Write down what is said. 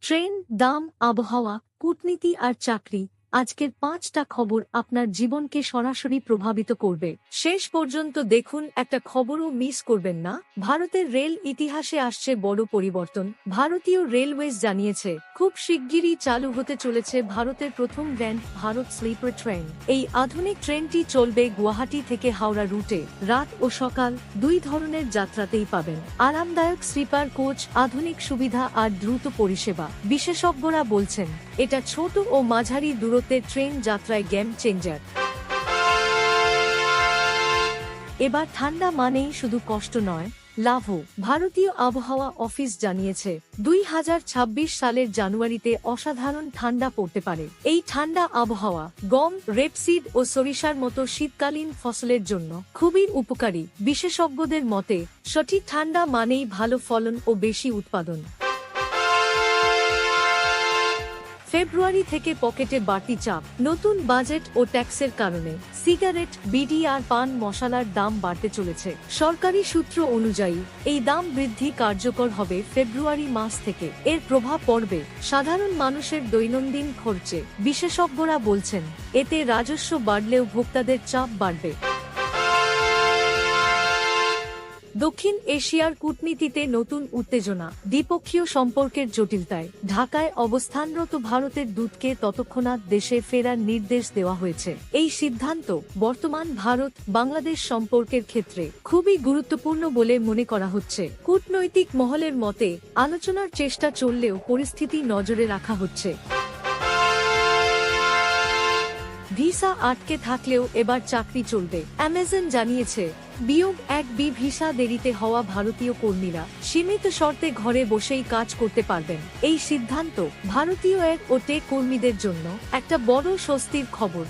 Train, দাম, আবহাওয়া, কূটনীতি আর চাকরি, আজকের 5টা খবর আপনার জীবনকে সরাসরি প্রভাবিত করবে। শেষ পর্যন্ত দেখুন, একটা খবরও মিস করবেন না। ভারতের রেল ইতিহাসে আসছে বড় পরিবর্তন। ভারতীয় রেলওয়েজ জানিয়েছে, খুব শিগগিরই চালু হতে চলেছে ভারতের প্রথম গ্র্যান্ড ভারত স্লিপার ট্রেন। এই আধুনিক ট্রেনটি চলবে গুয়াহাটি থেকে হাওড়া রুটে। রাত ও সকাল দুই ধরনের যাত্রাতেই পাবেন আরামদায়ক স্লিপার কোচ, আধুনিক সুবিধা আর দ্রুত পরিষেবা। বিশেষজ্ঞরা বলছেন, এটা ছোট ও মাঝারি দূরত্বের ট্রেন যাত্রায় গেম চেঞ্জার। এবার ঠান্ডা মানেই শুধু কষ্ট নয়, লাভও। ভারতীয় আবহাওয়া অফিস জানিয়েছে, 2026 সালের জানুয়ারিতে অসাধারণ ঠান্ডা পড়তে পারে। এই ঠান্ডা আবহাওয়া গম, রেপসিড ও সরিষার মতো শীতকালীন ফসলের জন্য খুবই উপকারী। বিশেষজ্ঞদের মতে, সঠিক ঠান্ডা মানেই ভালো ফলন ও বেশি উৎপাদন। ফেব্রুয়ারি থেকে পকেটে বাড়তি চাপ। নতুন বাজেট ও ট্যাক্সের কারণে সিগারেট, বিড়ি আর পান মশলার দাম বাড়তে চলেছে। সরকারি সূত্র অনুযায়ী এই দাম বৃদ্ধি কার্যকর হবে ফেব্রুয়ারি মাস থেকে। এর প্রভাব পড়বে সাধারণ মানুষের দৈনন্দিন খরচে। বিশেষজ্ঞরা বলছেন, এতে রাজস্ব বাড়লেও ভোক্তাদের চাপ বাড়বে। দক্ষিণ এশিয়ার কূটনীতিতে নতুন উত্তেজনা, দ্বিপক্ষীয় সম্পর্কের জটিলতায় ঢাকায় অবস্থানরত ভারতের দূতকে তৎক্ষণাৎ দেশে ফেরার নির্দেশ দেওয়া হয়েছে। এই সিদ্ধান্ত বর্তমান ভারত-বাংলাদেশ সম্পর্কের ক্ষেত্রে খুবই গুরুত্বপূর্ণ বলে মনে করা হচ্ছে। কূটনৈতিক মহলের মতে, আলোচনার চেষ্টা চললেও পরিস্থিতি নজরে রাখা হচ্ছে। ভিসা আটকে থাকলেও এবার চাকরি চলবে। অ্যামাজন জানিয়েছে, বিয়োগ-1B ভিসা দেরিতে হওয়া ভারতীয় কর্মীরা সীমিত শর্তে ঘরে বসেই কাজ করতে পারবেন। এই সিদ্ধান্ত ভারতীয় এক ও টেক কর্মীদের জন্য একটা বড় স্বস্তির খবর।